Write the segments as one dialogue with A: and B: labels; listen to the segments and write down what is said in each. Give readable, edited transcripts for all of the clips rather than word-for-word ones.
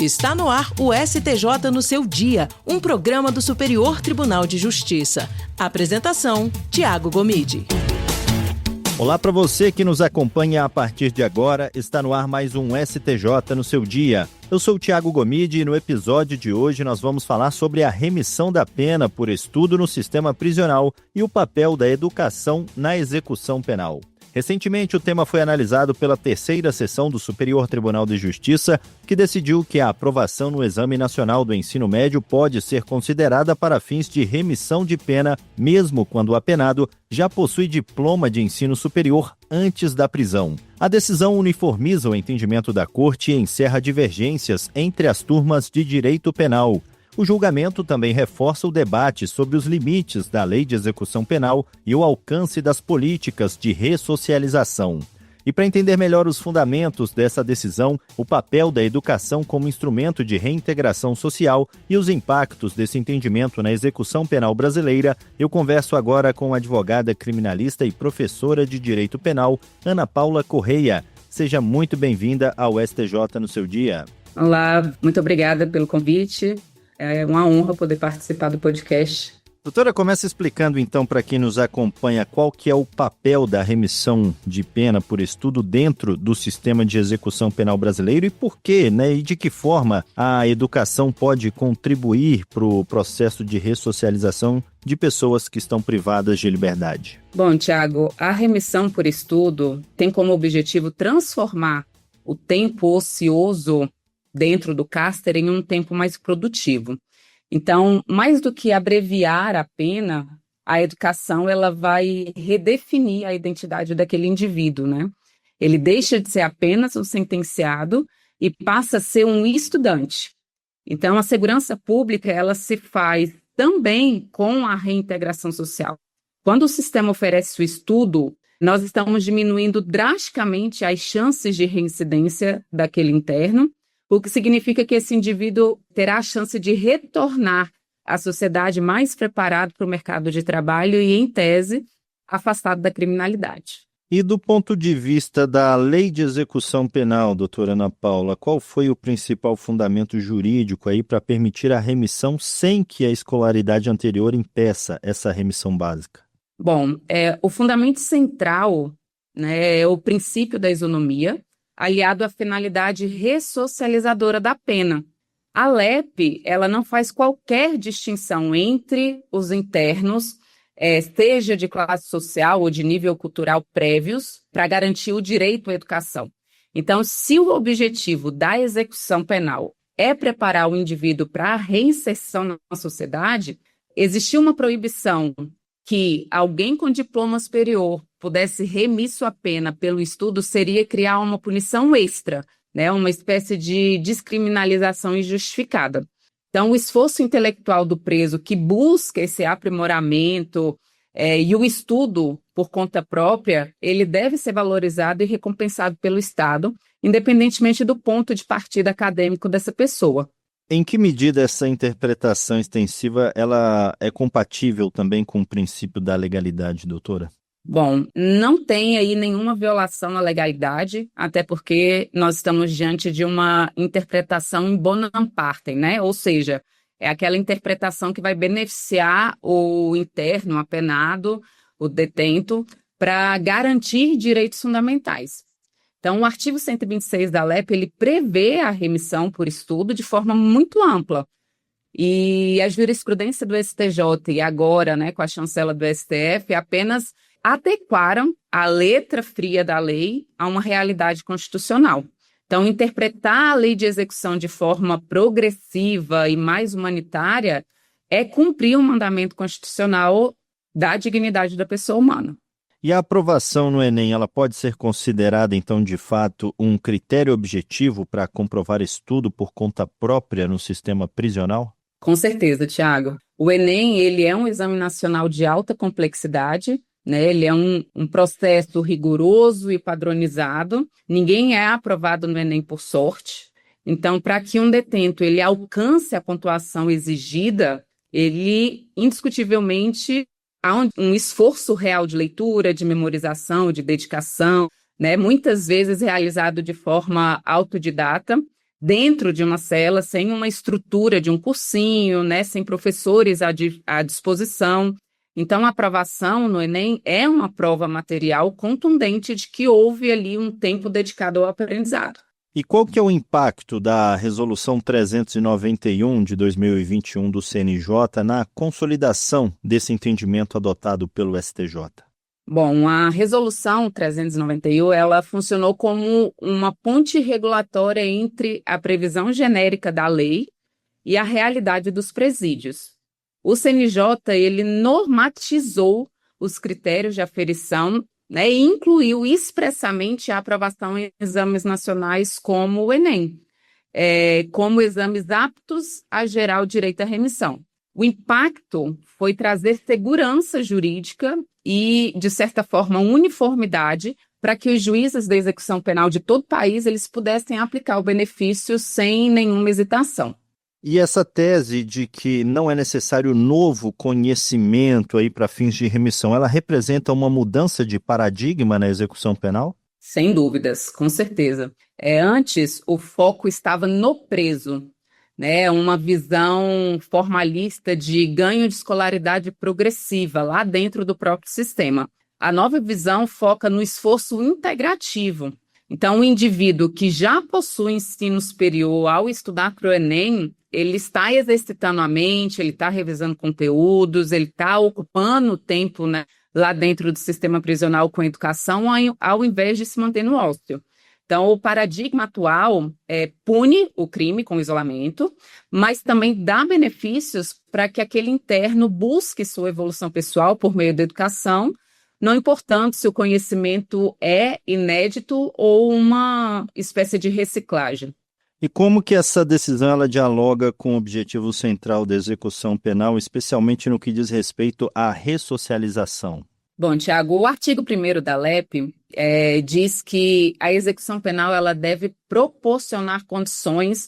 A: Está no ar o STJ no seu dia, um programa do Superior Tribunal de Justiça. Apresentação, Tiago Gomide.
B: Olá para você que nos acompanha a partir de agora, está no ar mais um STJ no seu dia. Eu sou o Tiago Gomide e no episódio de hoje nós vamos falar sobre a remissão da pena por estudo no sistema prisional e o papel da educação na execução penal. Recentemente, o tema foi analisado pela terceira sessão do Superior Tribunal de Justiça, que decidiu que a aprovação no Exame Nacional do Ensino Médio pode ser considerada para fins de remissão de pena, mesmo quando o apenado já possui diploma de ensino superior antes da prisão. A decisão uniformiza o entendimento da Corte e encerra divergências entre as turmas de direito penal. O julgamento também reforça o debate sobre os limites da Lei de Execução Penal e o alcance das políticas de ressocialização. E para entender melhor os fundamentos dessa decisão, o papel da educação como instrumento de reintegração social e os impactos desse entendimento na execução penal brasileira, eu converso agora com a advogada criminalista e professora de Direito Penal, Ana Paula Correia. Seja muito bem-vinda ao STJ no seu dia.
C: Olá, muito obrigada pelo convite. É uma honra poder participar do podcast.
B: Doutora, começa explicando então para quem nos acompanha qual que é o papel da remissão de pena por estudo dentro do sistema de execução penal brasileiro e por quê, e de que forma a educação pode contribuir para o processo de ressocialização de pessoas que estão privadas de liberdade.
C: Bom, Tiago, a remissão por estudo tem como objetivo transformar o tempo ocioso dentro do cárcere em um tempo mais produtivo. Então, mais do que abreviar a pena, a educação ela vai redefinir a identidade daquele indivíduo, né? Ele deixa de ser apenas um sentenciado e passa a ser um estudante. Então, a segurança pública ela se faz também com a reintegração social. Quando o sistema oferece o estudo, nós estamos diminuindo drasticamente as chances de reincidência daquele interno, o que significa que esse indivíduo terá a chance de retornar à sociedade mais preparado para o mercado de trabalho e, em tese, afastado da criminalidade.
B: E do ponto de vista da Lei de Execução Penal, doutora Ana Paula, qual foi o principal fundamento jurídico aí para permitir a remissão sem que a escolaridade anterior impeça essa remissão básica?
C: Bom, o fundamento central, é o princípio da isonomia, aliado à finalidade ressocializadora da pena. A LEP, ela não faz qualquer distinção entre os internos, seja de classe social ou de nível cultural prévios, para garantir o direito à educação. Então, se o objetivo da execução penal é preparar o indivíduo para a reinserção na sociedade, existiu uma proibição que alguém com diploma superior pudesse remir sua pena pelo estudo seria criar uma punição extra, uma espécie de descriminalização injustificada. Então, o esforço intelectual do preso que busca esse aprimoramento e o estudo por conta própria, ele deve ser valorizado e recompensado pelo Estado, independentemente do ponto de partida acadêmico dessa pessoa.
B: Em que medida essa interpretação extensiva ela é compatível também com o princípio da legalidade, doutora?
C: Bom, não tem aí nenhuma violação à legalidade, até porque nós estamos diante de uma interpretação in bonum partem, Ou seja, é aquela interpretação que vai beneficiar o interno, o apenado, o detento, para garantir direitos fundamentais. Então, o artigo 126 da LEP, ele prevê a remissão por estudo de forma muito ampla. E a jurisprudência do STJ e agora, com a chancela do STF, apenas adequaram a letra fria da lei a uma realidade constitucional. Então, interpretar a lei de execução de forma progressiva e mais humanitária é cumprir o mandamento constitucional da dignidade da pessoa humana.
B: E a aprovação no Enem, ela pode ser considerada, então, de fato, um critério objetivo para comprovar estudo por conta própria no sistema prisional?
C: Com certeza, Tiago. O Enem, ele é um exame nacional de alta complexidade, Ele é um processo rigoroso e padronizado. Ninguém é aprovado no Enem por sorte. Então, para que um detento ele alcance a pontuação exigida, ele indiscutivelmente há um esforço real de leitura, de memorização, de dedicação, muitas vezes realizado de forma autodidata, dentro de uma cela, sem uma estrutura de um cursinho, né, sem professores à disposição. Então, a aprovação no Enem é uma prova material contundente de que houve ali um tempo dedicado ao aprendizado.
B: E qual que é o impacto da Resolução 391 de 2021 do CNJ na consolidação desse entendimento adotado pelo STJ?
C: Bom, a Resolução 391, ela funcionou como uma ponte regulatória entre a previsão genérica da lei e a realidade dos presídios. O CNJ, ele normatizou os critérios de aferição, né, e incluiu expressamente a aprovação em exames nacionais como o Enem, como exames aptos a gerar o direito à remissão. O impacto foi trazer segurança jurídica e, de certa forma, uniformidade para que os juízes da execução penal de todo o país eles pudessem aplicar o benefício sem nenhuma hesitação.
B: E essa tese de que não é necessário novo conhecimento aí para fins de remissão, ela representa uma mudança de paradigma na execução penal?
C: Sem dúvidas, com certeza. Antes, o foco estava no preso, né? Uma visão formalista de ganho de escolaridade progressiva lá dentro do próprio sistema. A nova visão foca no esforço integrativo. Então, o indivíduo que já possui ensino superior, ao estudar para o Enem, ele está exercitando a mente, ele está revisando conteúdos, ele está ocupando tempo, né, lá dentro do sistema prisional com educação, ao invés de se manter no ócio. Então, o paradigma atual pune o crime com isolamento, mas também dá benefícios para que aquele interno busque sua evolução pessoal por meio da educação, não importando se o conhecimento é inédito ou uma espécie de reciclagem.
B: E como que essa decisão ela dialoga com o objetivo central da execução penal, especialmente no que diz respeito à ressocialização?
C: Bom, Tiago, o artigo 1º da LEP diz que a execução penal ela deve proporcionar condições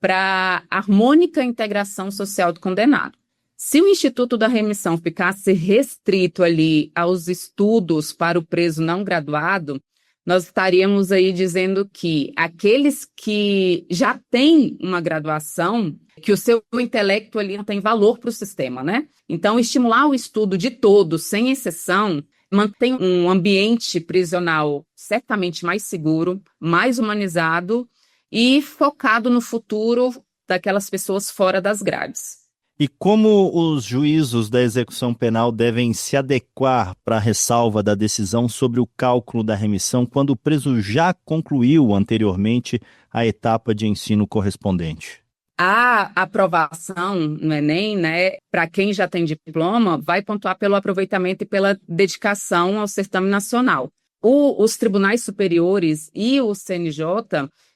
C: para a harmônica integração social do condenado. Se o Instituto da Remissão ficasse restrito ali aos estudos para o preso não graduado, nós estaríamos aí dizendo que aqueles que já têm uma graduação, que o seu intelecto ali não tem valor para o sistema, né? Então, estimular o estudo de todos, sem exceção, mantém um ambiente prisional certamente mais seguro, mais humanizado e focado no futuro daquelas pessoas fora das grades.
B: E como os juízos da execução penal devem se adequar para a ressalva da decisão sobre o cálculo da remissão quando o preso já concluiu anteriormente a etapa de ensino correspondente?
C: A aprovação no Enem, né, para quem já tem diploma, vai pontuar pelo aproveitamento e pela dedicação ao certame nacional. Os tribunais superiores e o CNJ,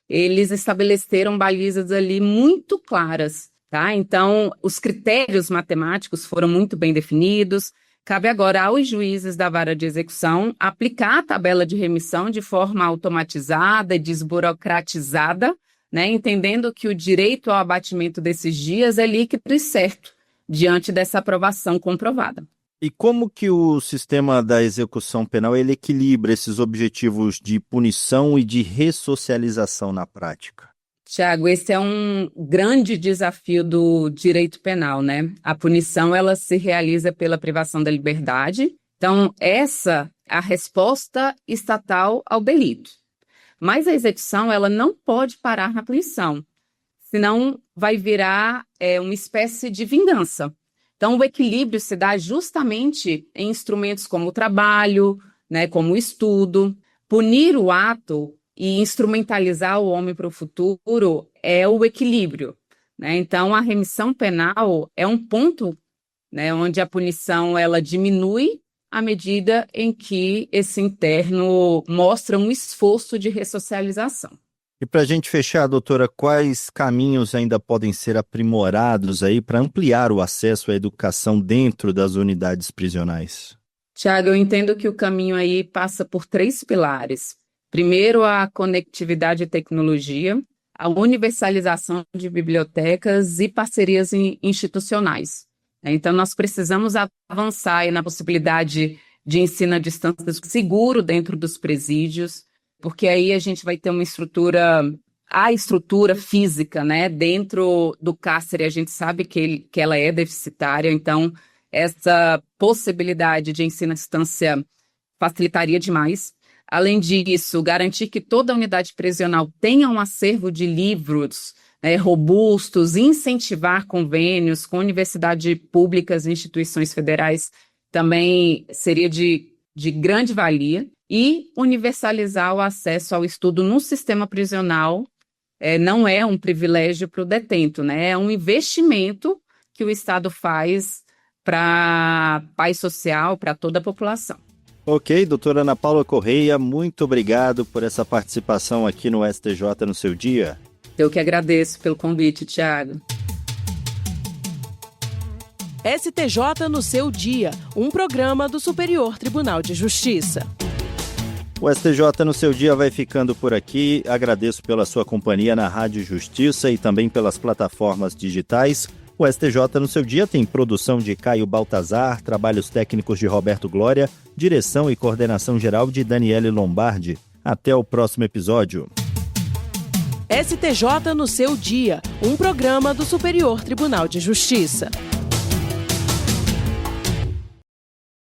C: eles estabeleceram balizas ali muito claras. Tá? Então, os critérios matemáticos foram muito bem definidos. Cabe agora aos juízes da vara de execução aplicar a tabela de remissão de forma automatizada e desburocratizada, né? Entendendo que o direito ao abatimento desses dias é líquido e certo, diante dessa aprovação comprovada.
B: E como que o sistema da execução penal ele equilibra esses objetivos de punição e de ressocialização na prática?
C: Tiago, esse é um grande desafio do direito penal, né? A punição, ela se realiza pela privação da liberdade. Então, essa é a resposta estatal ao delito. Mas a execução, ela não pode parar na punição, senão vai virar uma espécie de vingança. Então, o equilíbrio se dá justamente em instrumentos como o trabalho, né, como o estudo. Punir o ato e instrumentalizar o homem para o futuro é o equilíbrio, né? Então, a remissão penal é um ponto, né, onde a punição ela diminui à medida em que esse interno mostra um esforço de ressocialização.
B: E para a gente fechar, doutora, quais caminhos ainda podem ser aprimorados aí para ampliar o acesso à educação dentro das unidades prisionais?
C: Tiago, eu entendo que o caminho aí passa por 3 pilares. Primeiro, a conectividade e tecnologia, a universalização de bibliotecas e parcerias institucionais. Então, nós precisamos avançar na possibilidade de ensino à distância seguro dentro dos presídios, porque aí a gente vai ter uma estrutura a estrutura física, né, dentro do cárcere, a gente sabe que ela é deficitária, então essa possibilidade de ensino à distância facilitaria demais. Além disso, garantir que toda unidade prisional tenha um acervo de livros robustos, incentivar convênios com universidades públicas e instituições federais também seria de grande valia, e universalizar o acesso ao estudo no sistema prisional não é um privilégio para o detento, né? É um investimento que o Estado faz para paz social, para toda a população.
B: Ok, doutora Ana Paula Correia, muito obrigado por essa participação aqui no STJ no seu dia.
C: Eu que agradeço pelo convite, Tiago.
A: STJ no seu dia, um programa do Superior Tribunal de Justiça.
B: O STJ no seu dia vai ficando por aqui. Agradeço pela sua companhia na Rádio Justiça e também pelas plataformas digitais. O STJ no seu dia tem produção de Caio Baltazar, trabalhos técnicos de Roberto Glória, direção e coordenação geral de Daniele Lombardi. Até o próximo episódio.
A: STJ no seu dia, um programa do Superior Tribunal de Justiça.